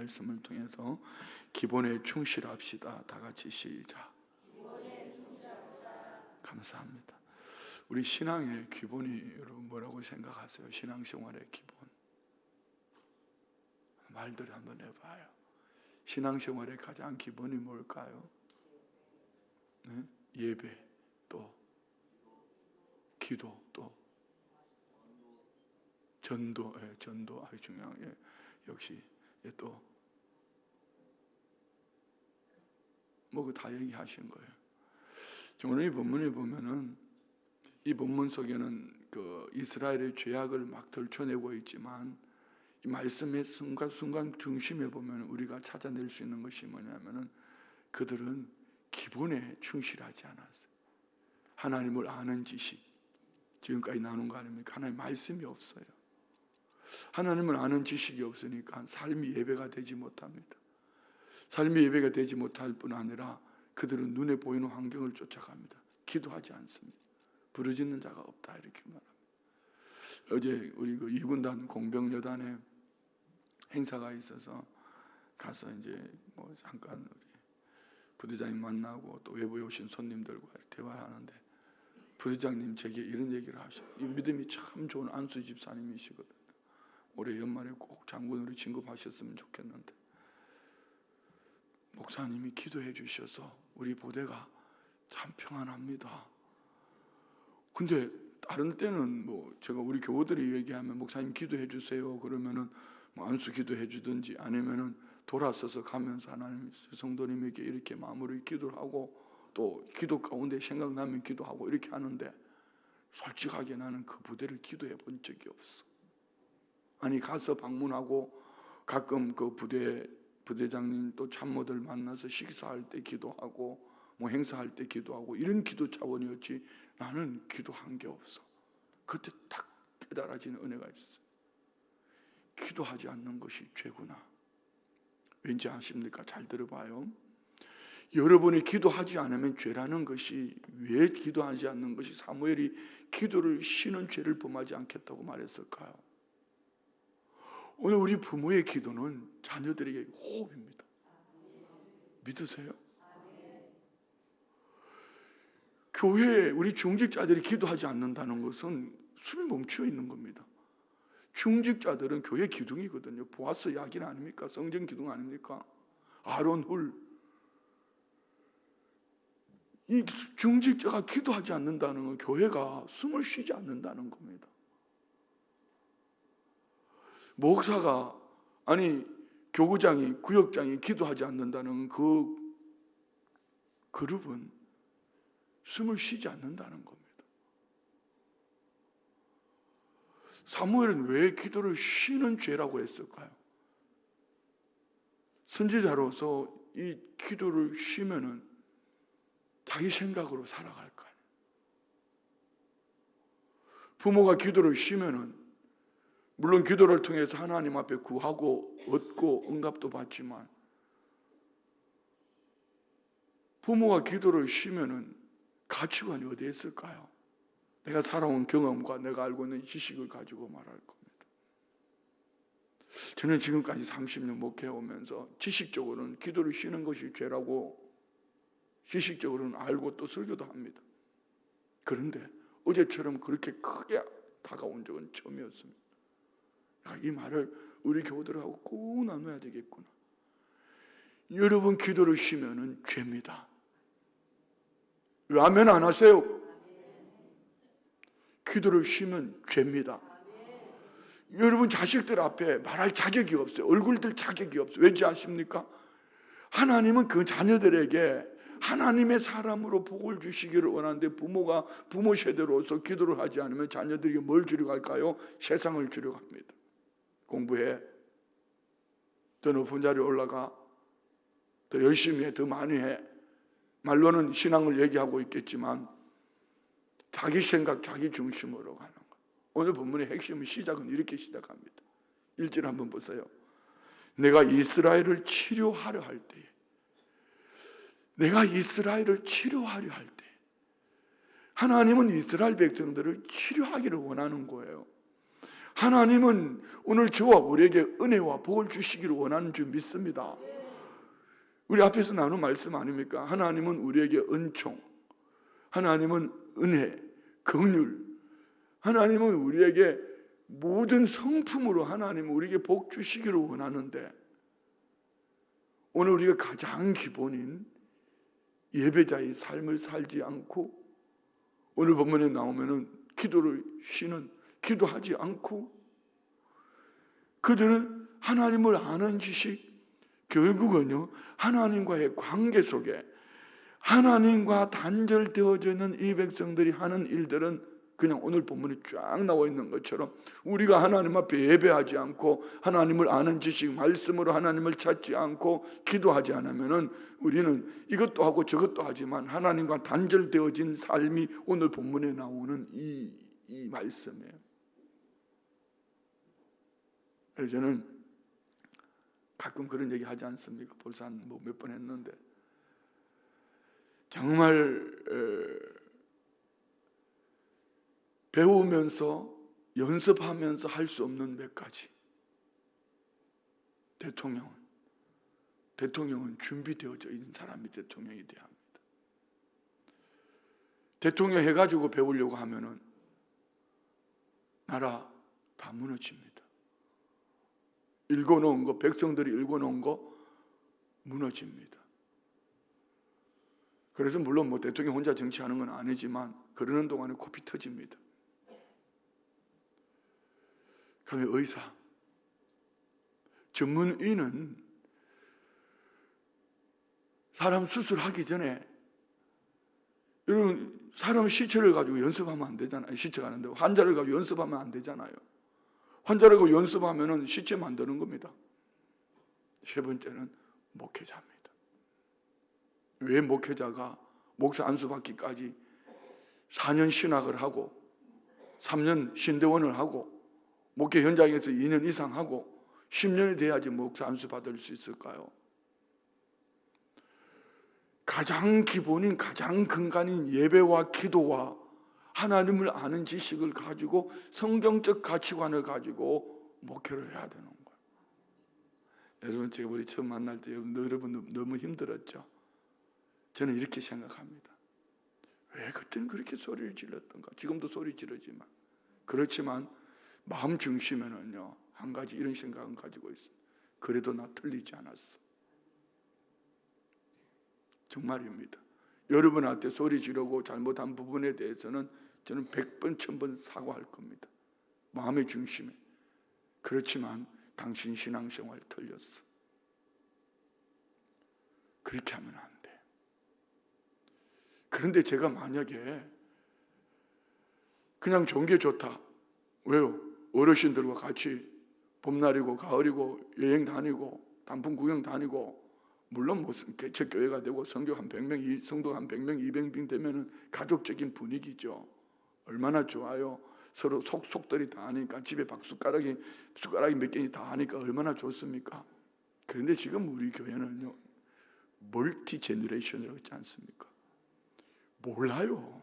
말씀을 통해서 기본에 충실합시다. 다 같이 시작. 감사합니다. 우리 신앙의 기본이 여러분 뭐라고 생각하세요? 신앙생활의 기본. 말들 한번 해봐요. 신앙생활의 가장 기본이 뭘까요? 네? 예배, 또 기도, 또 전도, 전도 아주 중요한, 역시 또 뭐 그 다 얘기하신 거예요. 오늘 이 본문에 보면은 이 본문 속에는 그 이스라엘의 죄악을 막 덜쳐내고 있지만 이 말씀의 순간순간 중심에 보면 우리가 찾아낼 수 있는 것이 뭐냐면은 그들은 기본에 충실하지 않았어요. 하나님을 아는 지식, 지금까지 나눈 거 아닙니까? 하나님 말씀이 없어요. 하나님을 아는 지식이 없으니까 삶이 예배가 되지 못합니다. 삶이 예배가 되지 못할 뿐 아니라 그들은 눈에 보이는 환경을 쫓아갑니다. 기도하지 않습니다. 부르짖는 자가 없다 이렇게 말합니다. 어제 우리 그 2군단 공병여단에 행사가 있어서 가서 이제 뭐 잠깐 우리 부대장님 만나고 또 외부에 오신 손님들과 대화하는데 부대장님 제게 이런 얘기를 하셔. 이 믿음이 참 좋은 안수 집사님이시거든요. 올해 연말에 꼭 장군으로 진급하셨으면 좋겠는데 목사님이 기도해 주셔서 우리 부대가 참 평안합니다. 근데 다른 때는 뭐 제가 우리 교우들이 얘기하면 목사님 기도해 주세요 그러면은 뭐 안수 기도해 주든지 아니면은 돌아서서 가면서 하나님 성도님에게 이렇게 마음으로 기도를 하고 또 기도 가운데 생각나면 기도하고 이렇게 하는데 솔직하게 나는 그 부대를 기도해 본 적이 없어. 아니 가서 방문하고 가끔 그 부대장님 또 참모들 만나서 식사할 때 기도하고 뭐 행사할 때 기도하고 이런 기도 차원이었지 나는 기도한 게 없어. 그때 딱 깨달아지는 은혜가 있었어요. 기도하지 않는 것이 죄구나. 왠지 아십니까? 잘 들어봐요. 여러분이 기도하지 않으면 죄라는 것이 왜 기도하지 않는 것이 사무엘이 기도를 쉬는 죄를 범하지 않겠다고 말했을까요? 오늘 우리 부모의 기도는 자녀들에게 호흡입니다. 믿으세요? 교회에 우리 중직자들이 기도하지 않는다는 것은 숨이 멈추어 있는 겁니다. 중직자들은 교회 기둥이거든요. 보아스 야긴 아닙니까? 성전 기둥 아닙니까? 아론 훌. 이 중직자가 기도하지 않는다는 건 교회가 숨을 쉬지 않는다는 겁니다. 목사가 아니 교구장이 구역장이 기도하지 않는다는 그 그룹은 숨을 쉬지 않는다는 겁니다. 사무엘은 왜 기도를 쉬는 죄라고 했을까요? 선지자로서 이 기도를 쉬면은 자기 생각으로 살아갈 거 아니에요. 부모가 기도를 쉬면은 물론 기도를 통해서 하나님 앞에 구하고 얻고 응답도 받지만 부모가 기도를 쉬면은 가치관이 어디에 있을까요? 내가 살아온 경험과 내가 알고 있는 지식을 가지고 말할 겁니다. 저는 지금까지 30년 목회해오면서 지식적으로는 기도를 쉬는 것이 죄라고 지식적으로는 알고 또 설교도 합니다. 그런데 어제처럼 그렇게 크게 다가온 적은 처음이었습니다. 이 말을 우리 교우들하고 꼭 나눠야 되겠구나. 여러분 기도를 쉬면은 죄입니다. 왜 아멘 안 하세요? 기도를 쉬면 죄입니다. 여러분 자식들 앞에 말할 자격이 없어요. 얼굴 들 자격이 없어요. 왜지 아십니까? 하나님은 그 자녀들에게 하나님의 사람으로 복을 주시기를 원하는데 부모가 부모 세대로서 기도를 하지 않으면 자녀들에게 뭘 주려 갈까요? 세상을 주려 합니다. 공부해. 더 높은 자리에 올라가. 더 열심히 해. 더 많이 해. 말로는 신앙을 얘기하고 있겠지만 자기 생각, 자기 중심으로 가는 거. 오늘 본문의 핵심은 시작은 이렇게 시작합니다. 1절 한번 보세요. 내가 이스라엘을 치료하려 할 때에 내가 이스라엘을 치료하려 할 때 하나님은 이스라엘 백성들을 치료하기를 원하는 거예요. 하나님은 오늘 저와 우리에게 은혜와 복을 주시기를 원하는 줄 믿습니다. 우리 앞에서 나눈 말씀 아닙니까? 하나님은 우리에게 은총, 하나님은 은혜, 긍휼, 하나님은 우리에게 모든 성품으로 하나님은 우리에게 복 주시기를 원하는데, 오늘 우리가 가장 기본인 예배자의 삶을 살지 않고, 오늘 본문에 나오면은 기도를 쉬는, 기도하지 않고, 그들은 하나님을 아는 지식, 결국은요 하나님과의 관계 속에 하나님과 단절되어져 있는 이 백성들이 하는 일들은 그냥 오늘 본문에 쫙 나와 있는 것처럼, 우리가 하나님 앞에 예배하지 않고 하나님을 아는 지식, 말씀으로 하나님을 찾지 않고 기도하지 않으면은 우리는 이것도 하고 저것도 하지만 하나님과 단절되어진 삶이 오늘 본문에 나오는 이 말씀이에요. 그래서 저는 가끔 그런 얘기 하지 않습니까? 벌써 한 몇 번 했는데, 정말 배우면서 연습하면서 할 수 없는 몇 가지. 대통령은 준비되어져 있는 사람이 대통령이 돼야 합니다. 대통령 해가지고 배우려고 하면은 나라 다 무너집니다. 읽어놓은 거, 백성들이 읽어놓은 거 무너집니다. 그래서 물론 뭐 대통령 혼자 정치하는 건 아니지만 그러는 동안에 코피 터집니다. 그러면 의사, 전문의는 사람 수술하기 전에, 여러분 사람 시체를 가지고 연습하면 안 되잖아요. 시체가 안 되고 환자를 가지고 연습하면 안 되잖아요. 환자를 가지고 연습하면은 시체 만드는 겁니다. 세 번째는 목회자입니다. 왜 목회자가 목사 안수 받기까지 4년 신학을 하고 3년 신대원을 하고 목회 현장에서 2년 이상 하고 10년이 돼야지 목사 안수 받을 수 있을까요? 가장 기본인, 가장 근간인 예배와 기도와 하나님을 아는 지식을 가지고 성경적 가치관을 가지고 목회를 해야 되는 거예요. 여러분, 제가 우리 처음 만날 때 여러분 너무 힘들었죠? 저는 이렇게 생각합니다. 왜 그때는 그렇게 소리를 질렀던가? 지금도 소리 지르지만, 그렇지만 마음 중심에는요 한 가지 이런 생각은 가지고 있어요. 그래도 나 틀리지 않았어. 정말입니다. 여러분한테 소리 지르고 잘못한 부분에 대해서는 저는 100번 1000번 사과할 겁니다. 마음의 중심에. 그렇지만 당신 신앙생활 틀렸어. 그렇게 하면 안 돼. 그런데 제가 만약에 그냥 좋은 게 좋다. 왜요? 어르신들과 같이 봄날이고 가을이고 여행 다니고 단풍 구경 다니고, 물론 무슨 개척 교회가 되고 성도 한 100명, 200명 되면은 가족적인 분위기죠. 얼마나 좋아요. 서로 속들이 다 하니까, 집에 숟가락이 몇 개니 다 하니까 얼마나 좋습니까? 그런데 지금 우리 교회는요 멀티 제너레이션이라고 있지 않습니까? 몰라요.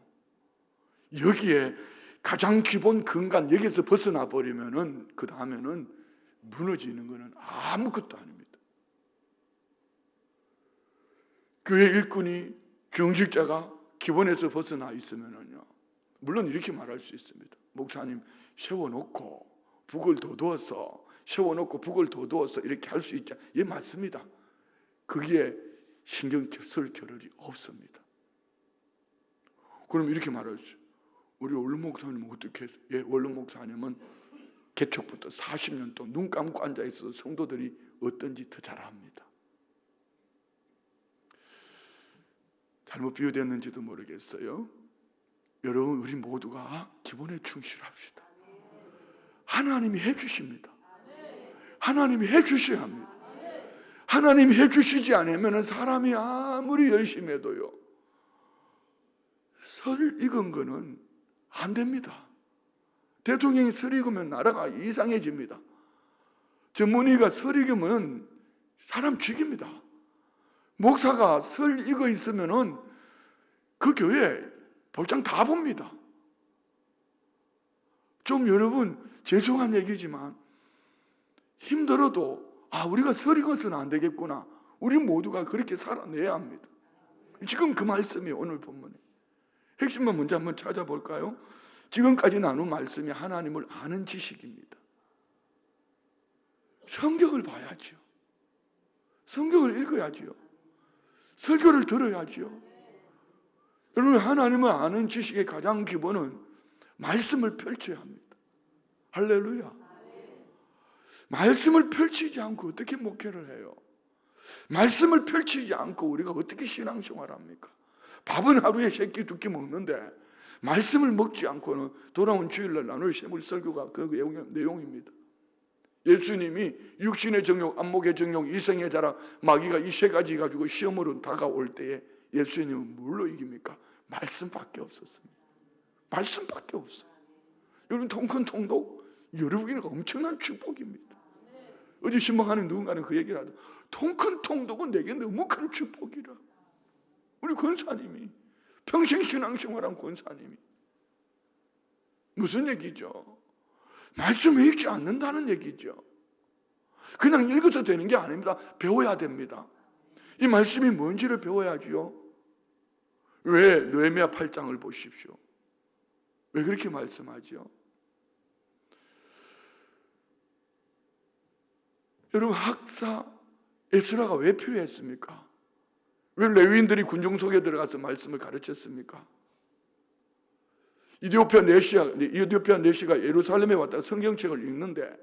여기에 가장 기본 근간, 여기서 벗어나 버리면은 그 다음에는 무너지는 것은 아무것도 아닙니다. 교회 일꾼이, 중직자가 기본에서 벗어나 있으면은요, 물론 이렇게 말할 수 있습니다. 목사님 세워놓고 북을 돋우었어, 세워놓고 북을 돋우었어, 이렇게 할 수 있죠. 예, 맞습니다. 거기에 신경 쓸 겨를이 없습니다. 그럼 이렇게 말하죠. 우리 원룸 목사님은 어떻게 해서? 예, 원룸 목사님은 개척부터 40년 동안 눈 감고 앉아 있어서 성도들이 어떤지 더 잘 압니다. 잘못 비유됐는지도 모르겠어요. 여러분, 우리 모두가 기본에 충실합시다. 하나님이 해주십니다. 하나님이 해주셔야 합니다. 하나님이 해주시지 않으면 사람이 아무리 열심히 해도요, 설 익은 거는 안 됩니다. 대통령이 설 익으면 나라가 이상해집니다. 전문의가 설 익으면 사람 죽입니다. 목사가 설 익어 있으면은 그 교회 볼장 다 봅니다. 좀 여러분 죄송한 얘기지만 힘들어도 우리가 서리고서는 안 되겠구나. 우리 모두가 그렇게 살아내야 합니다. 지금 그 말씀이 오늘 본문에 핵심만 먼저 한번 찾아볼까요? 지금까지 나눈 말씀이 하나님을 아는 지식입니다. 성경을 봐야죠. 성경을 읽어야지요. 설교를 들어야지요. 여러분, 하나님을 아는 지식의 가장 기본은 말씀을 펼쳐야 합니다. 할렐루야. 말씀을 펼치지 않고 어떻게 목회를 해요? 말씀을 펼치지 않고 우리가 어떻게 신앙생활을 합니까? 밥은 하루에 3끼 2끼 먹는데 말씀을 먹지 않고는 돌아온 주일날 나눌 셈을 설교가 그 내용입니다. 예수님이 육신의 정욕, 안목의 정욕, 이성의 자랑, 마귀가 이 3가지 가지고 시험으로 다가올 때에 예수님은 뭘로 이깁니까? 말씀밖에 없었습니다. 말씀밖에 없어요. 여러분, 통큰 통독 여러분에게 엄청난 축복입니다. 어제 신방하는 누군가는 그 얘기를 하더라고요. 통큰 통독은 내게 너무 큰 축복이라. 우리 권사님이 평생 신앙생활한 권사님이 무슨 얘기죠? 말씀을 읽지 않는다는 얘기죠. 그냥 읽어서 되는 게 아닙니다. 배워야 됩니다. 이 말씀이 뭔지를 배워야지요. 왜 느헤미야 8장을 보십시오. 왜 그렇게 말씀하죠? 여러분, 학사 에스라가 왜 필요했습니까? 왜 레위인들이 군중 속에 들어가서 말씀을 가르쳤습니까? 이디오피아 내시가 예루살렘에 왔다가 성경책을 읽는데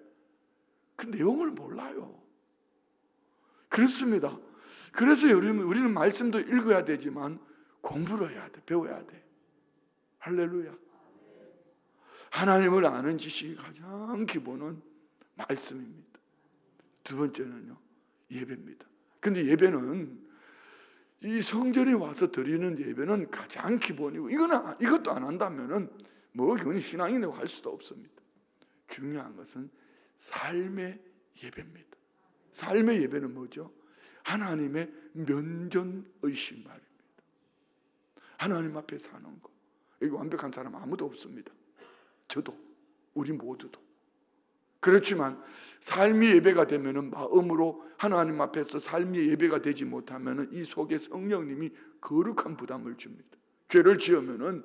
그 내용을 몰라요. 그렇습니다. 그래서 우리는 말씀도 읽어야 되지만 공부를 해야 돼. 배워야 돼. 할렐루야. 하나님을 아는 지식이 가장 기본은 말씀입니다. 두 번째는요, 예배입니다. 근데 예배는 이 성전에 와서 드리는 예배는 가장 기본이고 이것도 안 한다면은 그건 신앙이라고 할 수도 없습니다. 중요한 것은 삶의 예배입니다. 삶의 예배는 뭐죠? 하나님의 면전의식 말입니다. 하나님 앞에 사는 거. 여기 완벽한 사람 아무도 없습니다. 저도, 우리 모두도. 그렇지만 삶의 예배가 되면은 마음으로 하나님 앞에서 삶의 예배가 되지 못하면은 이 속에 성령님이 거룩한 부담을 줍니다. 죄를 지으면은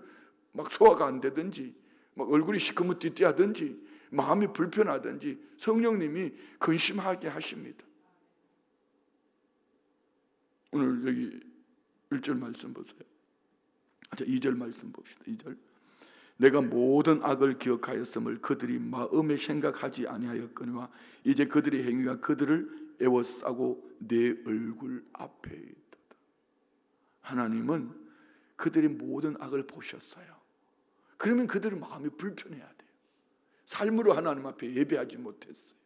막 소화가 안 되든지, 막 얼굴이 시커멓띠띠하든지, 마음이 불편하든지 성령님이 근심하게 하십니다. 오늘 여기 1절 말씀 보세요. 2절 말씀 봅시다. 2절. 내가 모든 악을 기억하였음을 그들이 마음에 생각하지 아니하였거니와 이제 그들의 행위가 그들을 애워싸고 내 얼굴 앞에 있도다. 하나님은 그들의 모든 악을 보셨어요. 그러면 그들의 마음이 불편해야 돼요. 삶으로 하나님 앞에 예배하지 못했어요.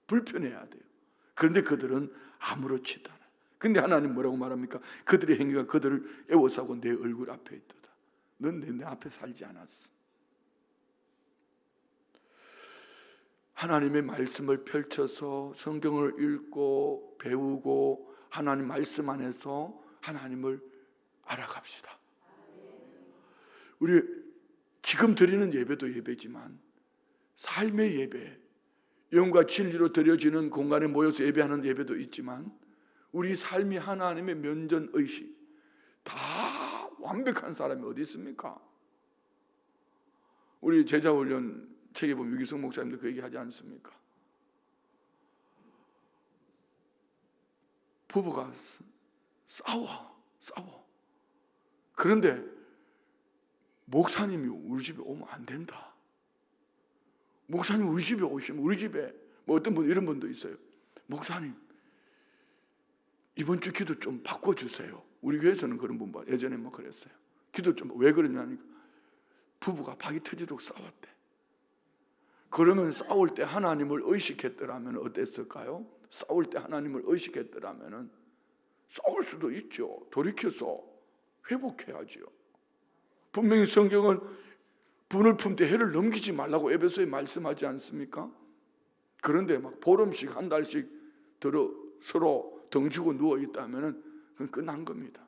불편해야 돼요. 그런데 그들은 아무렇지도 않아요. 근데 하나님 뭐라고 말합니까? 그들의 행위가 그들을 애워싸고 내 얼굴 앞에 있도다. 넌 내 앞에 살지 않았어. 하나님의 말씀을 펼쳐서 성경을 읽고 배우고 하나님 말씀 안에서 하나님을 알아갑시다. 우리 지금 드리는 예배도 예배지만 삶의 예배, 영과 진리로 드려지는 공간에 모여서 예배하는 예배도 있지만 우리 삶이 하나님의 면전의식, 다 완벽한 사람이 어디 있습니까? 우리 제자훈련 책에 보면 유기성 목사님도 그 얘기하지 않습니까? 부부가 싸워. 그런데 목사님이 우리 집에 오면 안 된다. 목사님 우리 집에 오시면 우리 집에 어떤 분 이런 분도 있어요. 목사님 이번 주 기도 좀 바꿔주세요. 우리 교회에서는 그런 분 봐. 예전에 그랬어요. 기도 좀 왜 그러냐니까 부부가 박이 터지도록 싸웠대. 그러면 싸울 때 하나님을 의식했더라면 어땠을까요? 싸울 때 하나님을 의식했더라면 싸울 수도 있죠. 돌이켜서 회복해야죠. 분명히 성경은 분을 품되 해를 넘기지 말라고 에베소에 말씀하지 않습니까? 그런데 보름씩 한 달씩 서로 덩주고 누워 있다면 그건 끝난 겁니다.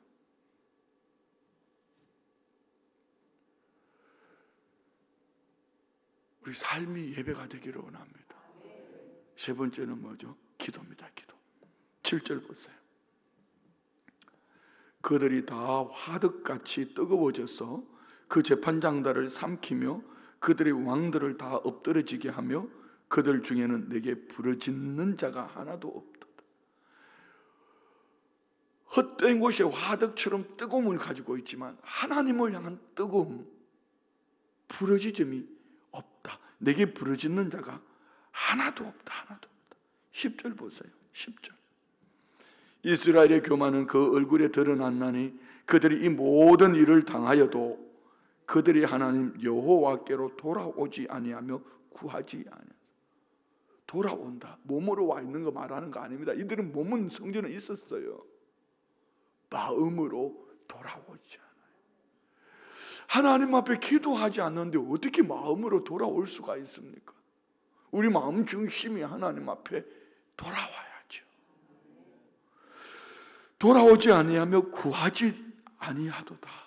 우리 삶이 예배가 되기를 원합니다. 세 번째는 뭐죠? 기도입니다. 기도. 7절 보세요. 그들이 다 화덕같이 뜨거워져서 그 재판장들을 삼키며 그들의 왕들을 다 엎드러지게 하며 그들 중에는 내게 부르짖는 자가 하나도 없도다. 헛된 곳에 화덕처럼 뜨거움을 가지고 있지만 하나님을 향한 뜨거움, 부르짖음이 없다. 내게 부르짖는 자가 하나도 없다. 하나도 없다. 10절 보세요. 10절. 이스라엘의 교만은 그 얼굴에 드러났나니 그들이 이 모든 일을 당하여도 그들이 하나님 여호와께로 돌아오지 아니하며 구하지 아니하며. 돌아온다. 몸으로 와 있는 거 말하는 거 아닙니다. 이들은 몸은 성전에 있었어요. 마음으로 돌아오지 않아요. 하나님 앞에 기도하지 않는데 어떻게 마음으로 돌아올 수가 있습니까? 우리 마음 중심이 하나님 앞에 돌아와야죠. 돌아오지 아니하며 구하지 아니하도다.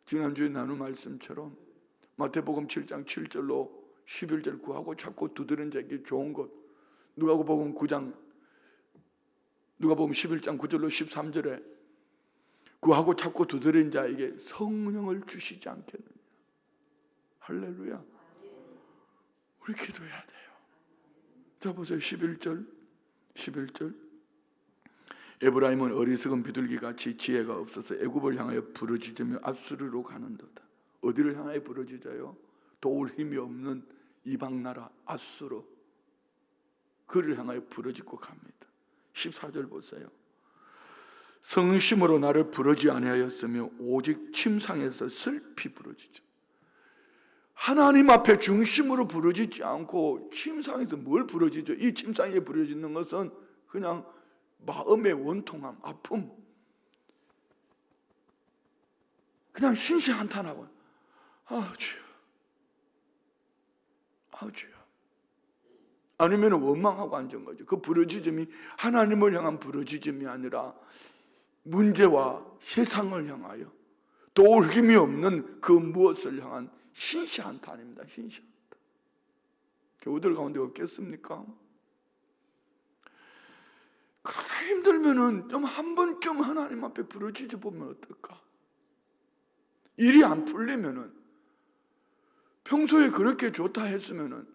지난주에 나눈 말씀처럼 마태복음 7장 7절로 11절 구하고 자꾸 두드리는 자에게 좋은 것, 누가복음 11장 9절로 13절에 구하고 자꾸 두드리는 자에게 성령을 주시지 않겠느냐. 할렐루야. 우리 기도해야 돼요. 자 보세요. 11절 에브라임은 어리석은 비둘기같이 지혜가 없어서 애굽을 향하여 부르짖으며 앗수르로 가는도다. 어디를 향하여 부르짖어요? 도울 힘이 없는 이방나라 앗수르, 그를 향하여 부르짖고 갑니다. 14절 보세요. 성심으로 나를 부르지 아니하였으며 오직 침상에서 슬피 부르짖어. 하나님 앞에 중심으로 부르짖지 않고 침상에서 뭘 부르짖어? 이 침상에 부르짖는 것은 그냥 마음의 원통함, 아픔, 그냥 신세한탄하고 주여, 주여. 아니면 원망하고 앉은 거죠. 그 부르짖음이 하나님을 향한 부르짖음이 아니라 문제와 세상을 향하여 도울 힘이 없는 그 무엇을 향한 신세한탄입니다. 신세한탄. 교우들 가운데 없겠습니까? 그러나 힘들면은 좀 한 번쯤 하나님 앞에 부르짖어 보면 어떨까? 일이 안 풀리면은, 평소에 그렇게 좋다 했으면은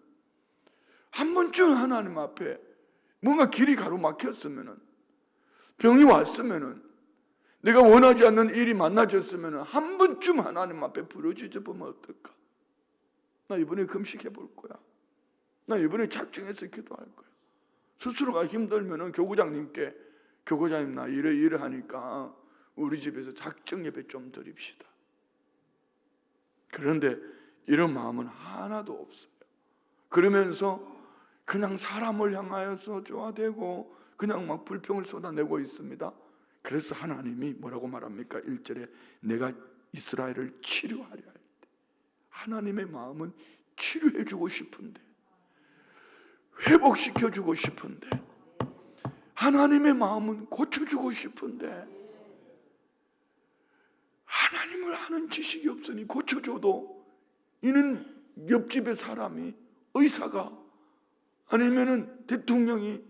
한 번쯤 하나님 앞에 뭔가 길이 가로막혔으면은, 병이 왔으면은, 내가 원하지 않는 일이 만나졌으면은 한 번쯤 하나님 앞에 부르짖어 보면 어떨까? 나 이번에 금식해 볼 거야. 나 이번에 작정해서 기도할 거야. 스스로가 힘들면은 교구장님께, 교구장님 나 이래 하니까 우리 집에서 작정 예배 좀 드립시다. 그런데 이런 마음은 하나도 없어요. 그러면서 그냥 사람을 향하여서 쪼아대고 그냥 막 불평을 쏟아내고 있습니다. 그래서 하나님이 뭐라고 말합니까? 1절에 내가 이스라엘을 치료하려 할 때, 하나님의 마음은 치료해주고 싶은데, 회복시켜주고 싶은데, 하나님의 마음은 고쳐주고 싶은데, 하나님을 아는 지식이 없으니 고쳐줘도 이는 옆집의 사람이, 의사가, 아니면은 대통령이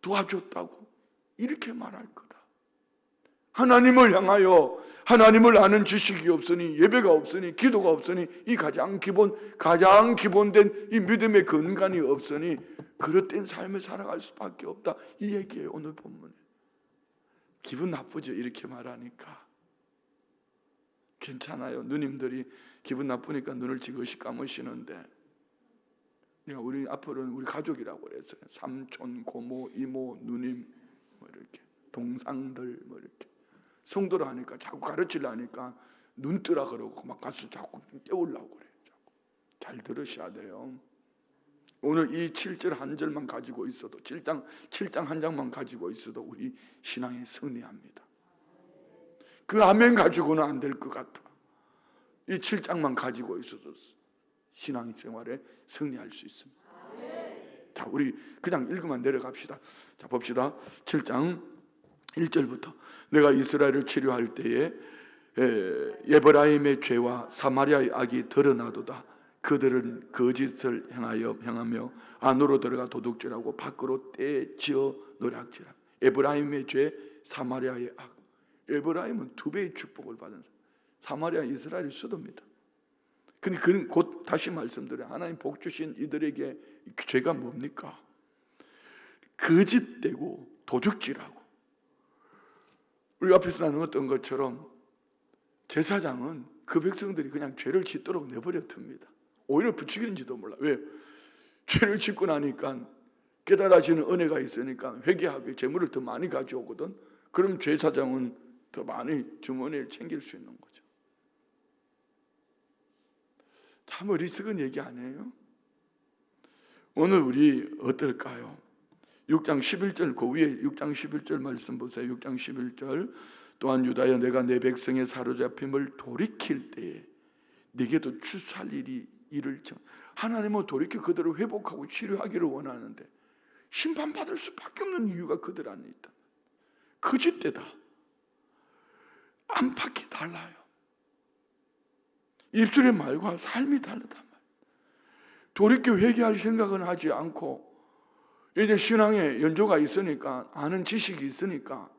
도와줬다고 이렇게 말할 거다. 하나님을 향하여 하나님을 아는 지식이 없으니, 예배가 없으니, 기도가 없으니, 이 가장 기본된 이 믿음의 근간이 없으니 그릇된 삶을 살아갈 수밖에 없다. 이 얘기예요. 오늘 본문에. 기분 나쁘죠? 이렇게 말하니까. 괜찮아요. 누님들이 기분 나쁘니까 눈을 지그시 감으시는데, 내가 우리 앞으로는 우리 가족이라고 그랬어요. 삼촌, 고모, 이모, 누님, 뭐 이렇게 동상들, 뭐 이렇게 성도로 하니까 자꾸 가르치려니까 눈 뜨라 그러고 막 가서 자꾸 깨우려고 그래요. 잘 들으셔야 돼요. 오늘 이 7절 한 절만 가지고 있어도, 7장 한 장만 가지고 있어도 우리 신앙에 승리합니다. 그 아멘 가지고는 안 될 것 같아. 이 7장만 가지고 있어도 신앙 생활에 승리할 수 있습니다. 자, 우리 그냥 읽으면 내려갑시다. 자, 봅시다. 7장 1절부터 내가 이스라엘을 치료할 때에 에브라임의 죄와 사마리아의 악이 드러나도다. 그들은 거짓을 행하며 안으로 들어가 도둑질하고 밖으로 떼지어 노략질하며. 에브라임의 죄, 사마리아의 악. 에브라임은 2배의 축복을 받은 사람. 사마리아 이스라엘의 수도입니다. 근데 그는 곧 다시 말씀드려요. 하나님 복 주신 이들에게 죄가 뭡니까? 거짓되고 도둑질하고. 우리 앞에서 나누었던 것처럼 제사장은 그 백성들이 그냥 죄를 짓도록 내버려 둡니다. 오히려 부추기는지도 몰라. 왜? 죄를 짓고 나니까 깨달아지는 은혜가 있으니까 회개하게 재물을 더 많이 가져오거든. 그럼 제사장은 더 많이 주머니를 챙길 수 있는 거죠. 참 어리석은 얘기 아니에요? 오늘 우리 어떨까요? 6장 11절 그 위에 6장 11절 말씀 보세요. 6장 11절 또한 유다여 내가 내 백성의 사로잡힘을 돌이킬 때에 네게도 추수할 일이 이를 정. 하나님은 돌이켜 그들을 회복하고 치료하기를 원하는데 심판받을 수밖에 없는 이유가 그들 안에 있다. 거짓되다. 안팎이 달라요. 입술의 말과 삶이 다르단 말이에요. 돌이켜 회개할 생각은 하지 않고 이제 신앙에 연조가 있으니까 아는 지식이 있으니까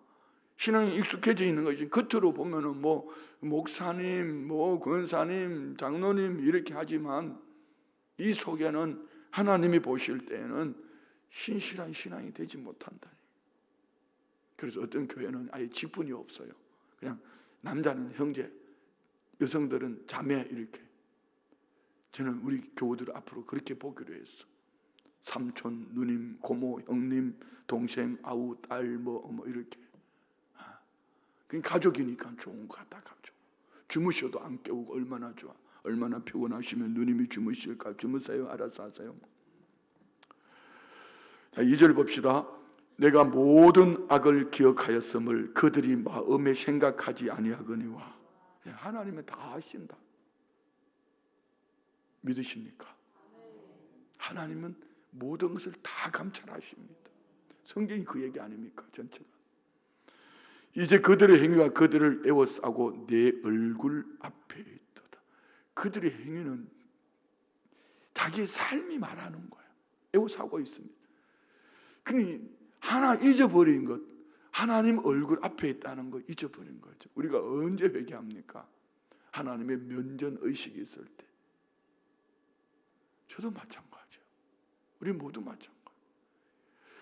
신앙이 익숙해져 있는 것이지 겉으로 보면은 뭐 목사님, 뭐 권사님, 장로님 이렇게 하지만 이 속에는 하나님이 보실 때에는 신실한 신앙이 되지 못한다. 그래서 어떤 교회는 아예 직분이 없어요. 그냥 남자는 형제, 여성들은 자매 이렇게. 저는 우리 교우들 앞으로 그렇게 보기로 했어. 삼촌, 누님, 고모, 형님, 동생, 아우, 딸 뭐 이렇게. 그냥 가족이니까 좋은 거 같다. 가족. 주무셔도 안 깨우고 얼마나 좋아. 얼마나 피곤하시면 누님이 주무실까. 주무세요. 알아서 하세요. 자, 2절 봅시다. 내가 모든 악을 기억하였음을 그들이 마음에 생각하지 아니하거니와. 하나님은 다 아신다. 믿으십니까? 하나님은 모든 것을 다 감찰하십니다. 성경이 그 얘기 아닙니까? 전체가. 이제 그들의 행위가 그들을 에워싸고 내 얼굴 앞에 있도다. 그들의 행위는 자기의 삶이 말하는 거예요. 에워싸고 있습니다. 근데 하나 잊어버린 것, 하나님 얼굴 앞에 있다는 거 잊어버린 거죠. 우리가 언제 회개합니까? 하나님의 면전의식이 있을 때. 저도 마찬가지예요. 우리 모두 마찬가지예요.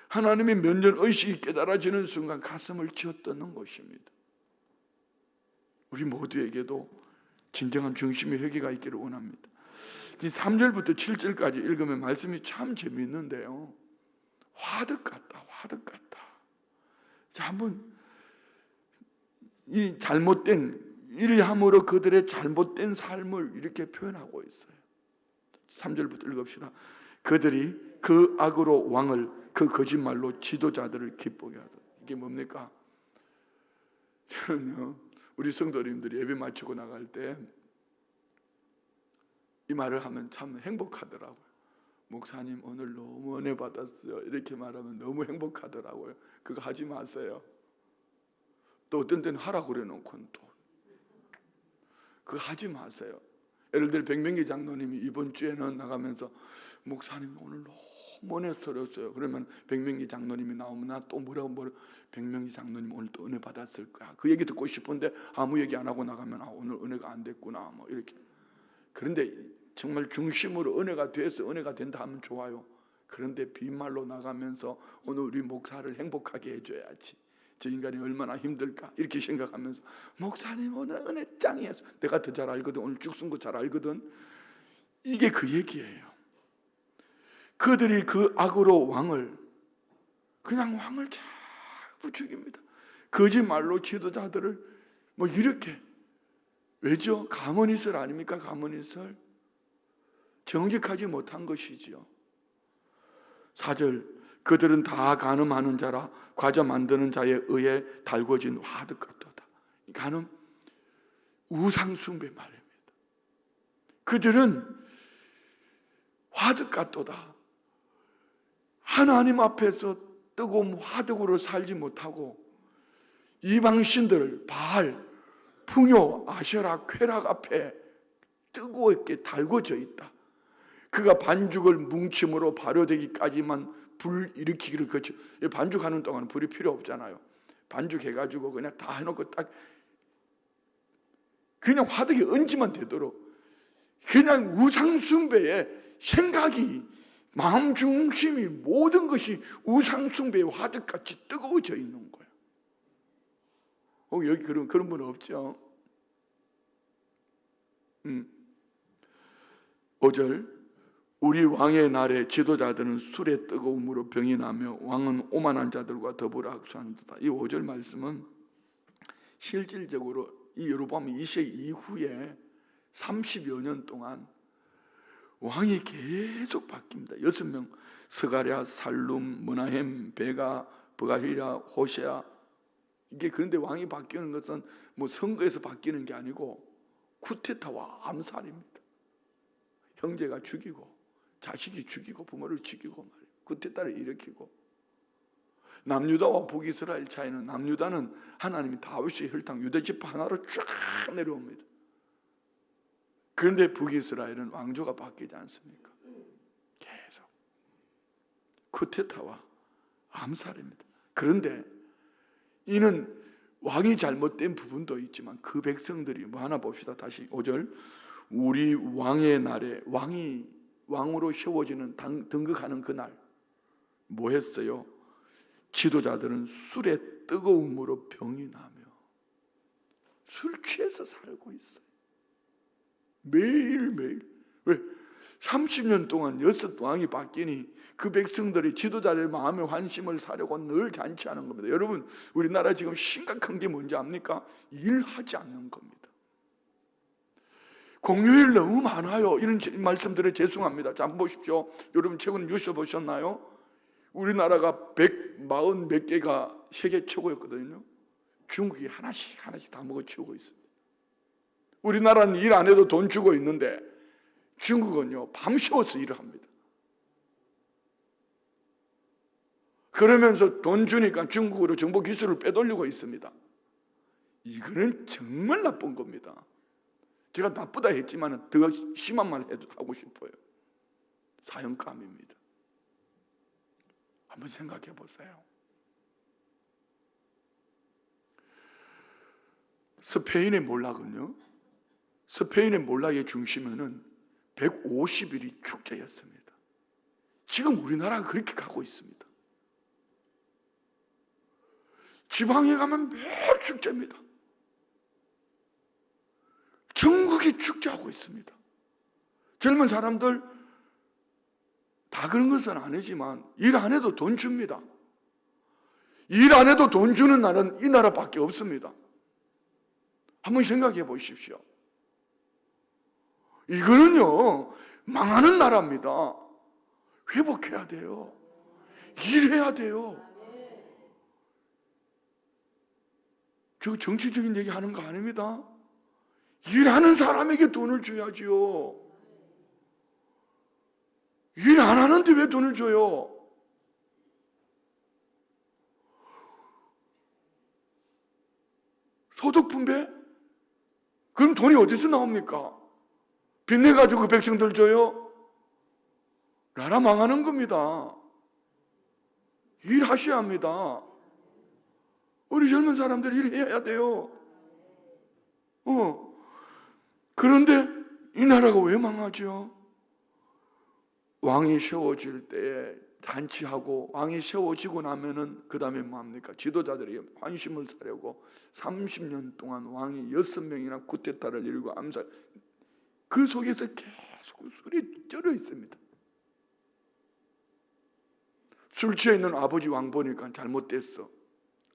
하나님의 면전의식이 깨달아지는 순간 가슴을 쥐어뜯는 것입니다. 우리 모두에게도 진정한 중심의 회개가 있기를 원합니다. 3절부터 7절까지 읽으면 말씀이 참 재미있는데요. 화덕 같다. 화덕 같다. 자, 한번 이 잘못된 이러함으로 그들의 잘못된 삶을 이렇게 표현하고 있어요. 3절부터 읽읍시다. 그들이 그 악으로 왕을 그 거짓말로 지도자들을 기쁘게 하다. 이게 뭡니까? 저는요, 우리 성도님들이 예배 마치고 나갈 때 이 말을 하면 참 행복하더라고요. 목사님 오늘 너무 은혜 받았어요. 이렇게 말하면 너무 행복하더라고요. 그거 하지 마세요. 또 어떤 때는 하라고 그래놓고는 또 그거 하지 마세요. 예를 들어 백명기 장로님이 이번 주에는 나가면서 목사님 오늘 너무 은혜스러웠어요. 그러면 백명기 장로님이 나오면 나 또 뭐라고 백명기 장로님 오늘 또 은혜 받았을 거야. 그 얘기 듣고 싶은데 아무 얘기 안 하고 나가면 오늘 은혜가 안 됐구나 뭐 이렇게. 그런데 정말 중심으로 은혜가 돼서 은혜가 된다 하면 좋아요. 그런데 빈말로 나가면서 오늘 우리 목사를 행복하게 해줘야지. 저 인간이 얼마나 힘들까 이렇게 생각하면서 목사님 오늘 은혜 짱이에요. 내가 더 잘 알거든. 오늘 죽순 거 잘 알거든. 이게 그 얘기예요. 그들이 그 악으로 왕을 그냥 왕을 자꾸 죽입니다. 거짓말로 지도자들을 뭐 이렇게 왜죠? 가문이설 아닙니까? 가문이설. 정직하지 못한 것이지요. 4절 그들은 다 간음하는 자라 과자 만드는 자에 의해 달궈진 화덕 같도다. 간음 우상숭배 말입니다. 그들은 화덕 같도다. 하나님 앞에서 뜨거운 화덕으로 살지 못하고 이방신들 바알, 풍요, 아세라, 쾌락 앞에 뜨겁게 달궈져 있다. 그가 반죽을 뭉침으로 발효되기까지만 불 일으키기를 거쳐. 반죽하는 동안 불이 필요 없잖아요. 반죽해가지고 그냥 다 해놓고 딱 그냥 화덕에 얹으면 되도록 그냥 우상숭배의 생각이 마음 중심이 모든 것이 우상숭배의 화덕같이 뜨거워져 있는 거예요. 여기 그런 분 없죠? 5절 우리 왕의 날에 지도자들은 술의 뜨거움으로 병이 나며 왕은 오만한 자들과 더불어 악수하는도다. 이 5절 말씀은 실질적으로 이 여로보암 2세 이후에 30여 년 동안 왕이 계속 바뀝니다. 6명 스가랴, 살룸, 머나헴, 베가, 버가히랴, 호세아. 이게 그런데 왕이 바뀌는 것은 뭐 선거에서 바뀌는 게 아니고 쿠데타와 암살입니다. 형제가 죽이고 자식이 죽이고 부모를 죽이고 말이에요. 쿠데타를 일으키고. 남유다와 북이스라엘 차이는 남유다는 하나님이 다윗의 혈통 유대지파 하나로 쫙 내려옵니다. 그런데 북이스라엘은 왕조가 바뀌지 않습니까? 계속 쿠데타와 암살입니다. 그런데 이는 왕이 잘못된 부분도 있지만 그 백성들이 뭐 하나 봅시다. 다시 5절 우리 왕의 날에 왕이 왕으로 세워지는 등극하는 그날 뭐 했어요? 지도자들은 술의 뜨거움으로 병이 나며 술 취해서 살고 있어요. 매일매일. 왜? 30년 동안 6왕이 바뀌니 그 백성들이 지도자들 마음의 환심을 사려고 늘 잔치하는 겁니다. 여러분 우리나라 지금 심각한 게 뭔지 압니까? 일하지 않는 겁니다. 공휴일 너무 많아요. 이런 말씀드려 죄송합니다. 자, 한번 보십시오. 여러분 최근 뉴스 보셨나요? 우리나라가 140 몇 개가 세계 최고였거든요. 중국이 하나씩 다 먹어치우고 있습니다. 우리나라는 일 안 해도 돈 주고 있는데 중국은요 밤새워서 일을 합니다. 그러면서 돈 주니까 중국으로 정보 기술을 빼돌리고 있습니다. 이거는 정말 나쁜 겁니다. 제가 나쁘다 했지만 더 심한 말 해도 하고 싶어요. 사형감입니다. 한번 생각해 보세요. 스페인의 몰락은요, 스페인의 몰락의 중심에는 150일이 축제였습니다. 지금 우리나라가 그렇게 가고 있습니다. 지방에 가면 매일 축제입니다. 전국이 축제하고 있습니다. 젊은 사람들 다 그런 것은 아니지만 일 안 해도 돈 줍니다. 일 안 해도 돈 주는 나라는 이 나라밖에 없습니다. 한번 생각해 보십시오. 이거는요 망하는 나라입니다. 회복해야 돼요. 일해야 돼요. 저 정치적인 얘기 하는 거 아닙니다. 일하는 사람에게 돈을 줘야지요. 일 안 하는데 왜 돈을 줘요? 소득 분배? 그럼 돈이 어디서 나옵니까? 빚내가지고 그 백성들 줘요? 나라 망하는 겁니다. 일하셔야 합니다. 우리 젊은 사람들 일해야 돼요. 그런데 이 나라가 왜 망하죠? 왕이 세워질 때에 잔치하고 왕이 세워지고 나면은 그 다음에 뭐합니까? 지도자들이 환심을 사려고 30년 동안 왕이 6명이나 쿠데타를 이루고 암살, 그 속에서 계속 술이 쩔어 있습니다. 술 취해 있는 아버지 왕 보니까 잘못됐어.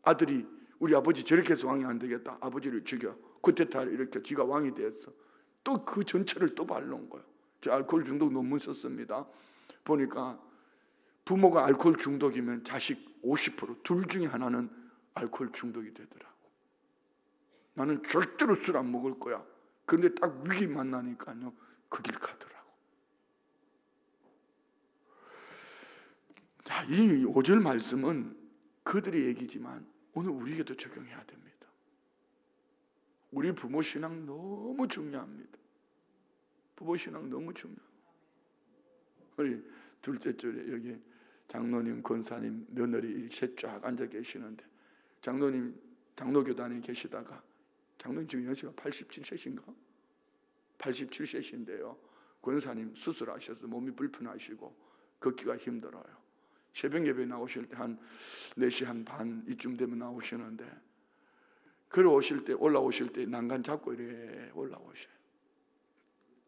아들이 우리 아버지 저렇게 해서 왕이 안 되겠다. 아버지를 죽여 쿠데타를 일으켜 지가 왕이 됐어. 또 그 전체를 또 발른 거예요. 저 알코올 중독 논문 썼습니다. 보니까 부모가 알코올 중독이면 자식 50%, 둘 중에 하나는 알코올 중독이 되더라고. 나는 절대로 술 안 먹을 거야. 그런데 딱 위기 만나니까요 그 길 가더라고. 자, 이 5절 말씀은 그들의 얘기지만 오늘 우리에게도 적용해야 됩니다. 우리 부모 신앙 너무 중요합니다. 부모 신앙 너무 중요합니다. 우리 둘째 줄에 여기 장로님, 권사님, 며느리 이렇게 쫙 앉아 계시는데 장로님 장로교단에 계시다가 장로님 지금 연세가 87세신가? 87세신데요. 권사님 수술하셔서 몸이 불편하시고 걷기가 힘들어요. 새벽 예배 나오실 때 한 4시 한 반 이쯤 되면 나오시는데 걸어 오실 때 올라오실 때 난간 잡고 이래 올라오셔요.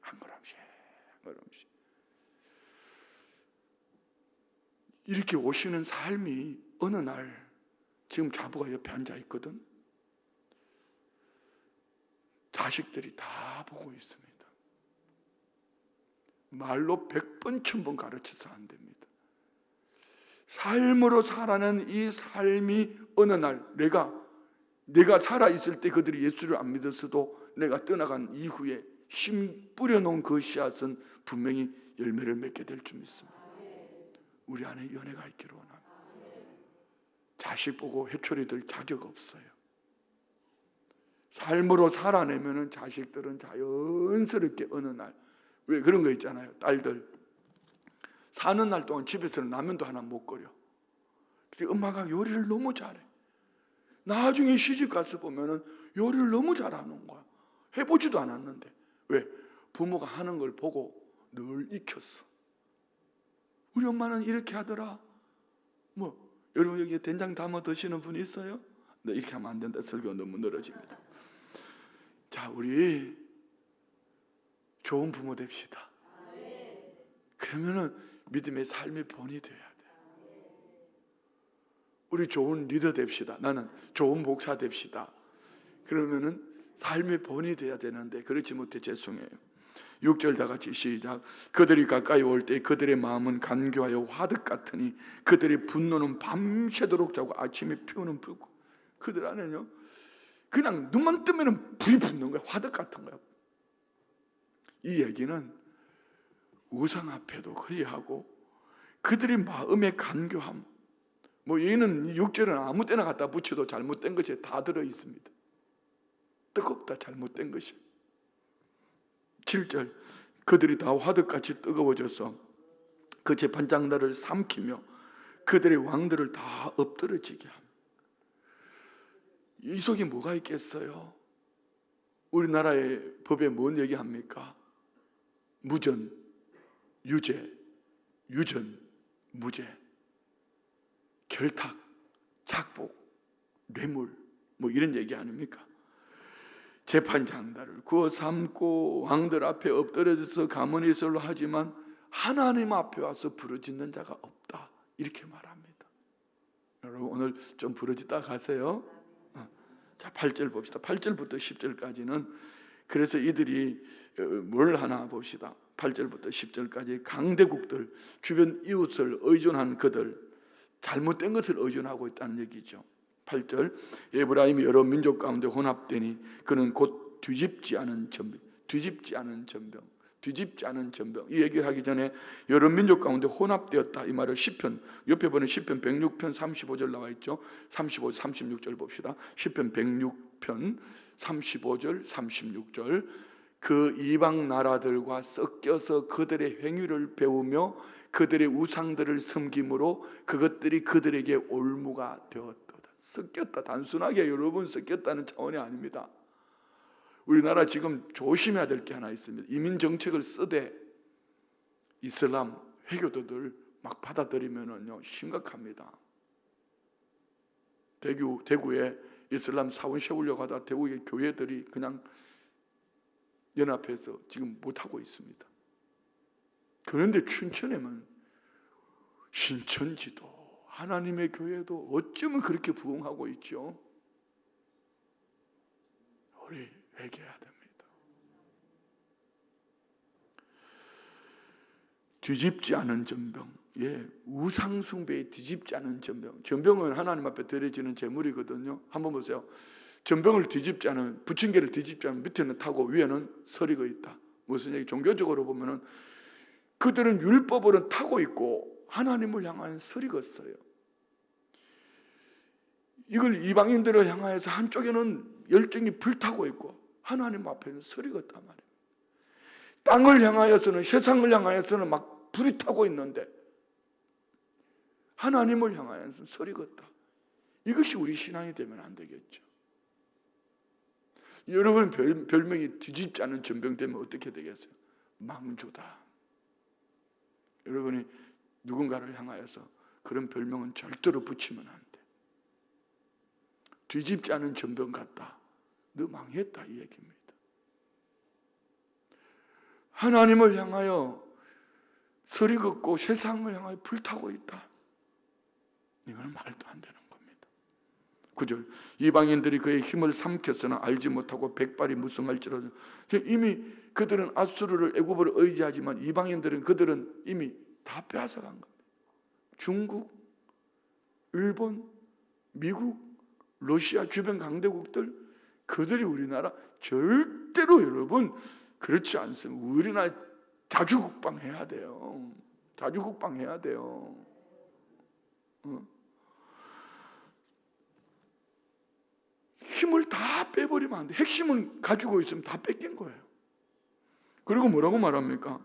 한 걸음씩 한 걸음씩 이렇게 오시는 삶이 어느 날 지금 자부가 옆에 앉아 있거든. 자식들이 다 보고 있습니다. 말로 100번 1000번 가르쳐서 안 됩니다. 삶으로 살아낸 이 삶이 어느 날 내가 살아있을 때 그들이 예수를 안 믿었어도 내가 떠나간 이후에 심 뿌려놓은 그 씨앗은 분명히 열매를 맺게 될 줄 믿습니다. 우리 안에 연애가 있기를 원합니다. 자식 보고 회초리 들 자격 없어요. 삶으로 살아내면 자식들은 자연스럽게 어느 날, 왜 그런 거 있잖아요. 딸들 사는 날 동안 집에서는 라면도 하나 못 끓여. 엄마가 요리를 너무 잘해. 나중에 시집 가서 보면은 요리를 너무 잘하는 거야. 해보지도 않았는데. 왜? 부모가 하는 걸 보고 늘 익혔어. 우리 엄마는 이렇게 하더라. 여러분 여기 된장 담아 드시는 분 있어요? 네, 이렇게 하면 안 된다. 설교 너무 늘어집니다. 자, 우리 좋은 부모 됩시다. 그러면은 믿음의 삶의 본이 돼야 돼. 우리 좋은 리더 됩시다. 나는 좋은 목사 됩시다. 그러면은 삶의 본이 돼야 되는데 그렇지 못해 죄송해요. 6절 다 같이 시작. 그들이 가까이 올 때 그들의 마음은 간교하여 화덕 같으니 그들의 분노는 밤새도록 자고 아침에 피우는 불. 그들 안에는요 그냥 눈만 뜨면 불이 붙는 거야. 화덕 같은 거야. 이 얘기는 우상 앞에도 그리하고 그들의 마음의 간교함. 얘는 6절은 아무 때나 갖다 붙여도 잘못된 것이 다 들어 있습니다. 뜨겁다 잘못된 것이. 7절 그들이 다 화덕같이 뜨거워져서 그 재판장들을 삼키며 그들의 왕들을 다 엎드러지게 함. 이 속에 뭐가 있겠어요? 우리나라의 법에 뭔 얘기합니까? 무전, 유죄, 유전, 무죄, 결탁, 착복, 뇌물 이런 얘기 아닙니까? 재판장들을 구워 삼고 왕들 앞에 엎드려져서 가문이설로 하지만 하나님 앞에 와서 부르짖는 자가 없다. 이렇게 말합니다. 여러분 오늘 좀 부르짖다 가세요. 자, 8절 봅시다. 8절부터 10절까지는 그래서 이들이 뭘 하나 봅시다. 8절부터 10절까지 강대국들, 주변 이웃을 의존한 그들, 잘못된 것을 의존하고 있다는 얘기죠. 8절 에브라임이 여러 민족 가운데 혼합되니 그는 곧 뒤집지 않은 전병, 뒤집지 않은 전병, 뒤집지 않은 전병. 이 얘기를 하기 전에 여러 민족 가운데 혼합되었다. 이 말을 시편, 옆에 보는 시편 106편 35절 나와 있죠. 35, 36절 봅시다. 시편 106편 35절, 36절. 그 이방 나라들과 섞여서 그들의 행위를 배우며 그들의 우상들을 섬김으로 그것들이 그들에게 올무가 되었다. 섞였다. 단순하게 여러분 섞였다는 차원이 아닙니다. 우리나라 지금 조심해야 될 게 하나 있습니다. 이민 정책을 쓰되 이슬람 회교도들 막 받아들이면은요 심각합니다. 대구에 이슬람 사원 세우려고 하다 대구의 교회들이 그냥 연합해서 지금 못하고 있습니다. 그런데 춘천에만 신천지도 하나님의 교회도 어쩌면 그렇게 부흥하고 있죠. 우리 회개해야 됩니다. 뒤집지 않은 전병. 우상 숭배에 뒤집지 않은 전병. 전병은 하나님 앞에 드려지는 제물이거든요. 한번 보세요. 전병을 뒤집지 않은, 부침개를 뒤집지 않은 밑에는 타고 위에는 서리고 있다. 무슨 얘기? 종교적으로 보면은 그들은 율법으로는 타고 있고 하나님을 향한 서리겠어요. 이걸 이방인들을 향하여서 한쪽에는 열정이 불타고 있고 하나님 앞에는 서리겠단 말이에요. 땅을 향하여서는, 세상을 향하여서는 막 막 불이 타고 있는데 하나님을 향하여서 서리 걷다. 이것이 우리 신앙이 되면 안 되겠죠. 여러분 별명이 뒤집지 않은 전병되면 어떻게 되겠어요? 망조다. 여러분이 누군가를 향하여서 그런 별명은 절대로 붙이면 안 돼. 뒤집지 않은 전병 같다. 너 망했다 이 얘기입니다. 하나님을 향하여 서리 걷고 세상을 향하여 불타고 있다. 이건 말도 안 되는 겁니다. 9절 이방인들이 그의 힘을 삼켰으나 알지 못하고 백발이 무성할지라도 이미 그들은 아수르를 애굽을 의지하지만 이방인들은 그들은 이미 다 빼앗아간 겁니다. 중국, 일본, 미국, 러시아 주변 강대국들 그들이 우리나라 절대로 여러분 그렇지 않습니다. 우리나라 자주국방해야 돼요. 자주국방해야 돼요. 힘을 다 빼버리면 안 돼. 핵심은 가지고 있으면 다 뺏긴 거예요. 그리고 뭐라고 말합니까?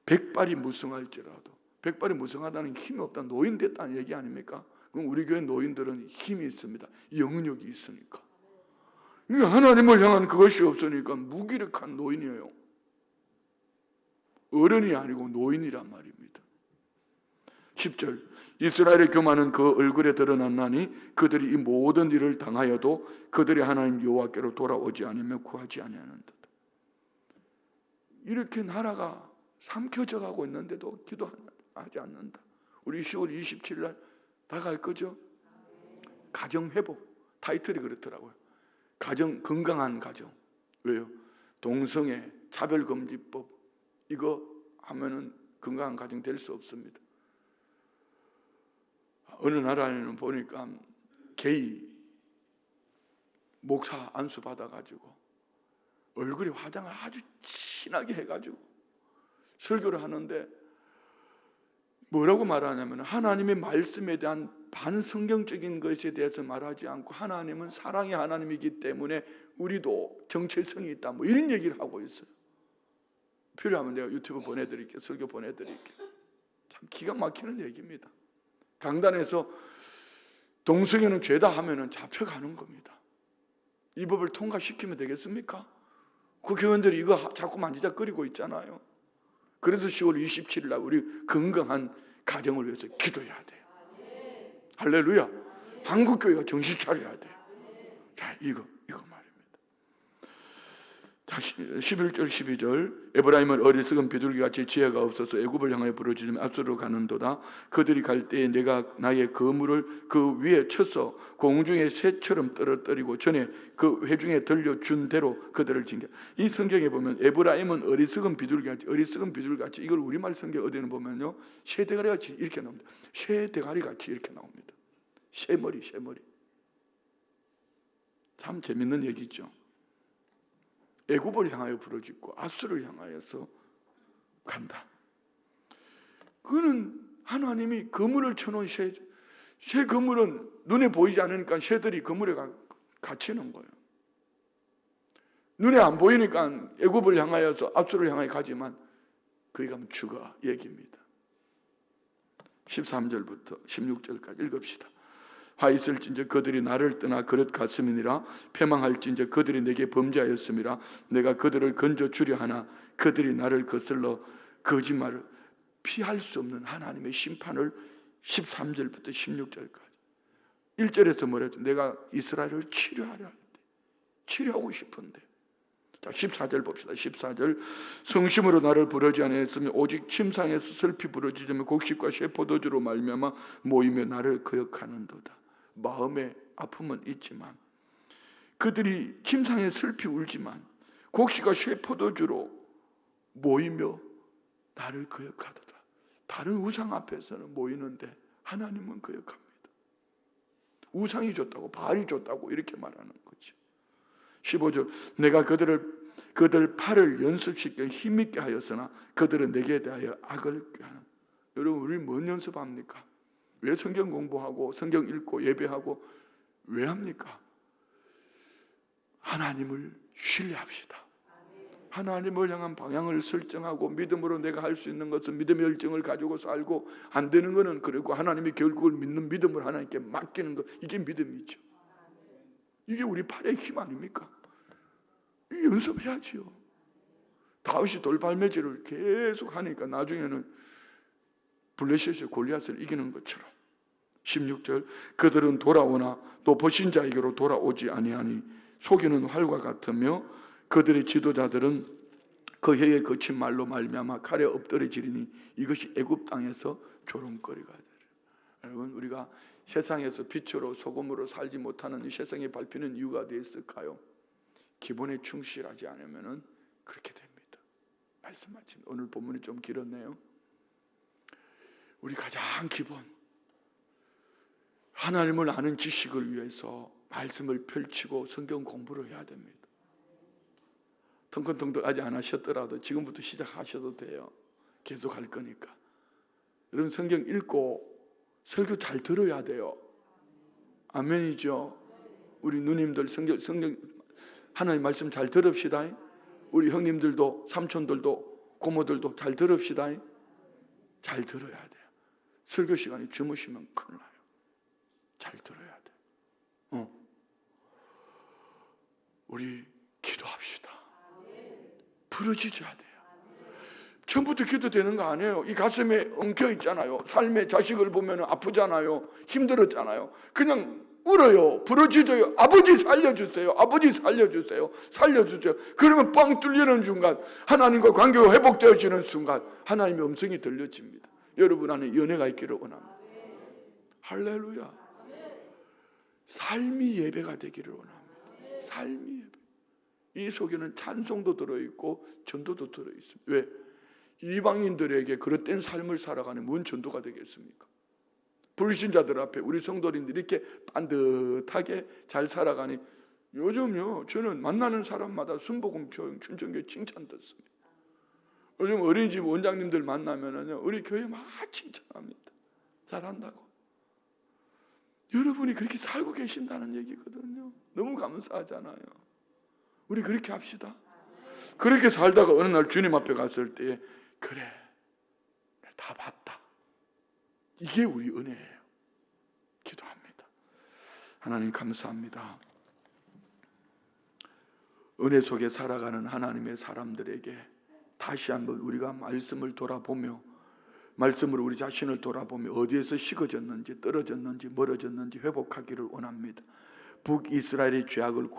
백발이 무성할지라도. 백발이 무성하다는 힘이 없다. 노인 됐다는 얘기 아닙니까? 그럼 우리 교회 노인들은 힘이 있습니다. 영역이 있으니까. 그러니까 하나님을 향한 그것이 없으니까 무기력한 노인이에요. 어른이 아니고 노인이란 말입니다. 10절 이스라엘의 교만은 그 얼굴에 드러났나니 그들이 이 모든 일을 당하여도 그들이 하나님 여호와께로 돌아오지 않으며 구하지 아니하는도다. 이렇게 나라가 삼켜져 가고 있는데도 기도하지 않는다. 우리 10월 27일 날 다 갈 거죠? 가정회복 타이틀이 그렇더라고요. 건강한 가정. 왜요? 동성애 차별금지법 이거 하면은 건강한 가정 될 수 없습니다. 어느 나라에는 보니까 게이 목사 안수 받아가지고 얼굴에 화장을 아주 진하게 해가지고 설교를 하는데 뭐라고 말하냐면 하나님의 말씀에 대한 반성경적인 것에 대해서 말하지 않고 하나님은 사랑의 하나님이기 때문에 우리도 정체성이 있다 뭐 이런 얘기를 하고 있어요. 필요하면 내가 유튜브 보내드릴게요. 설교 보내드릴게요. 참 기가 막히는 얘기입니다. 강단에서 동성애는 죄다 하면은 잡혀가는 겁니다. 이 법을 통과시키면 되겠습니까? 국회의원들이 이거 자꾸 만지작거리고 있잖아요. 그래서 10월 27일 날 우리 건강한 가정을 위해서 기도해야 돼요. 할렐루야. 한국교회가 정신 차려야 돼요. 자, 이거 말입니다. 다시 11절 12절 에브라임은 어리석은 비둘기같이 지혜가 없어서 애굽을 향하여 부르짖으며 앞서로 가는도다. 그들이 갈 때에 내가 나의 그물을 그 위에 쳐서 공중의 새처럼 떨어뜨리고 전에 그 회중에 들려준 대로 그들을 징계. 이 성경에 보면 에브라임은 어리석은 비둘기같이 이걸 우리말 성경 어디는 보면요 새대가리같이 이렇게 나옵니다. 새대가리같이 이렇게 나옵니다. 새머리 참 재밌는 얘기죠. 애굽을 향하여 부르짖고 아수를 향하여서 간다. 그는 하나님이 그물을 쳐놓은 새 그물은 눈에 보이지 않으니까 새들이 그물에 갇히는 거예요. 눈에 안 보이니까 애굽을 향하여서 아수를 향하여 가지만 거기 가면 죽어 얘기입니다. 13절부터 16절까지 읽읍시다. 화 있을진저 그들이 나를 떠나 그릇 같음이니라. 패망할진저 그들이 내게 범죄하였음이라. 내가 그들을 건져 주려 하나 그들이 나를 거슬러 거짓말을 피할 수 없는 하나님의 심판을 13절부터 16절까지 1절에서 뭐랬죠? 내가 이스라엘을 치료하려 할 때 치료하고 싶은데. 자 14절 봅시다. 14절 성심으로 나를 부르지 아니하였으며 오직 침상에서 슬피 부르짖으며 곡식과 쇠포도주로 말미암아 모이며 나를 거역하는도다. 마음에 아픔은 있지만 그들이 침상에 슬피 울지만 곡식과 쇠포도주로 모이며 나를 거역하도다. 다른 우상 앞에서는 모이는데 하나님은 거역합니다. 우상이 줬다고 바알이 줬다고 이렇게 말하는 거죠. 15절 내가 그들 팔을 연습시켜 힘있게 하였으나 그들은 내게 대하여 악을 꾀하는. 여러분 우리 뭔 연습합니까? 왜 성경 공부하고 성경 읽고 예배하고 왜 합니까? 하나님을 신뢰합시다. 하나님을 향한 방향을 설정하고 믿음으로 내가 할 수 있는 것은 믿음의 열정을 가지고 살고, 안 되는 것은 그리고 하나님이 결국을 믿는 믿음을 하나님께 맡기는 것, 이게 믿음이죠. 이게 우리 팔의 힘 아닙니까? 이게 연습해야지요. 다윗이 돌발매질을 계속 하니까 나중에는 블레셋의 골리앗을 이기는 것처럼. 16절, 그들은 돌아오나 또 불신자에게로 돌아오지 아니하니 속이는 활과 같으며 그들의 지도자들은 그 해에 거친 말로 말미암아 칼에 엎드려지리니 이것이 애굽 땅에서 조롱거리가 되리라. 여러분, 우리가 세상에서 빛으로 소금으로 살지 못하는 이 세상에 밟히는 이유가 어디에 있을까요? 기본에 충실하지 않으면 그렇게 됩니다. 말씀 마친 오늘 본문이 좀 길었네요. 우리 가장 기본, 하나님을 아는 지식을 위해서 말씀을 펼치고 성경 공부를 해야 됩니다. 텅컹텅텅 아직 안 하셨더라도 지금부터 시작하셔도 돼요. 계속 할 거니까. 여러분, 성경 읽고 설교 잘 들어야 돼요. 아멘이죠. 우리 누님들 성경 하나님 말씀 잘 들읍시다. 우리 형님들도 삼촌들도 고모들도 잘 들읍시다. 잘 들어야 돼요. 설교 시간에 주무시면 큰일 나요. 잘 들어야 돼요. 우리 기도합시다. 부르짖어야 돼요. 처음부터 기도되는 거 아니에요. 이 가슴에 엉켜 있잖아요. 삶의 자식을 보면 아프잖아요. 힘들었잖아요. 그냥 울어요. 부르짖어요. 아버지 살려주세요. 아버지 살려주세요. 살려주세요. 그러면 뻥 뚫리는 순간, 하나님과 관계가 회복되어지는 순간 하나님의 음성이 들려집니다. 여러분 안에 연애가 있기를 원합니다. 할렐루야. 삶이 예배가 되기를 원합니다. 삶이 예배. 이 속에는 찬송도 들어있고 전도도 들어있습니다. 왜? 이방인들에게 그릇된 삶을 살아가는 뭔 전도가 되겠습니까? 불신자들 앞에 우리 성도님들이 이렇게 반듯하게 잘 살아가니, 요즘요 저는 만나는 사람마다 순복음 교육 춘천교회 칭찬 듣습니다. 요즘 어린이집 원장님들 만나면은요 우리 교회 막 칭찬합니다. 잘한다고. 여러분이 그렇게 살고 계신다는 얘기거든요. 너무 감사하잖아요. 우리 그렇게 합시다. 그렇게 살다가 어느 날 주님 앞에 갔을 때, 그래, 다 봤다. 이게 우리 은혜예요. 기도합니다. 하나님 감사합니다. 은혜 속에 살아가는 하나님의 사람들에게 다시 한번 우리가 말씀을 돌아보며, 말씀으로 우리 자신을 돌아보며 어디에서 식어졌는지 떨어졌는지 멀어졌는지 회복하기를 원합니다. 북이스라엘의 죄악을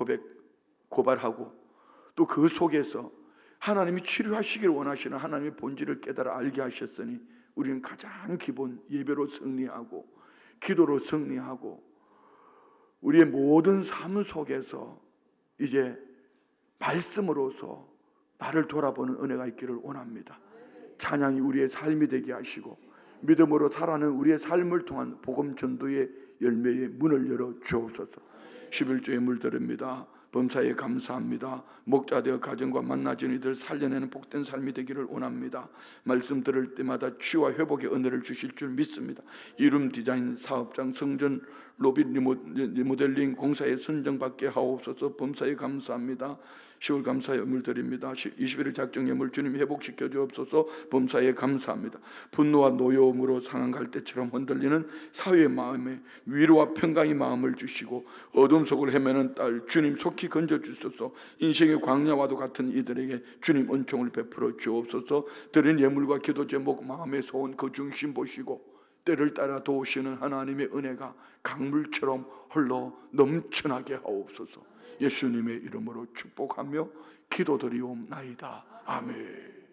고발하고 또 그 속에서 하나님이 치료하시기를 원하시는 하나님의 본질을 깨달아 알게 하셨으니 우리는 가장 기본 예배로 승리하고 기도로 승리하고 우리의 모든 삶 속에서 이제 말씀으로서 나를 돌아보는 은혜가 있기를 원합니다. 찬양이 우리의 삶이 되게 하시고 믿음으로 살아가는 우리의 삶을 통한 복음 전도의 열매의 문을 열어 주옵소서. 11조의 물들입니다. 범사에 감사합니다. 목자되어 가정과 만나진 이들 살려내는 복된 삶이 되기를 원합니다. 말씀 들을 때마다 치유와 회복의 은혜를 주실 줄 믿습니다. 이룸 디자인 사업장 성전 로비 리모델링 공사에 선정받게 하옵소서. 범사에 감사합니다. 10월 감사 예물 드립니다. 21일 작정 예물 주님 회복시켜 주옵소서. 범사에 감사합니다. 분노와 노여움으로 상한 갈대처럼 흔들리는 사회의 마음에 위로와 평강의 마음을 주시고 어둠 속을 헤매는 딸 주님 속히 건져 주소서. 인생의 광야와도 같은 이들에게 주님 은총을 베풀어 주옵소서. 드린 예물과 기도 제목 마음의 소원 그 중심 보시고 때를 따라 도우시는 하나님의 은혜가 강물처럼 흘러 넘쳐나게 하옵소서. 예수님의 이름으로 축복하며 기도드리옵나이다. 아멘.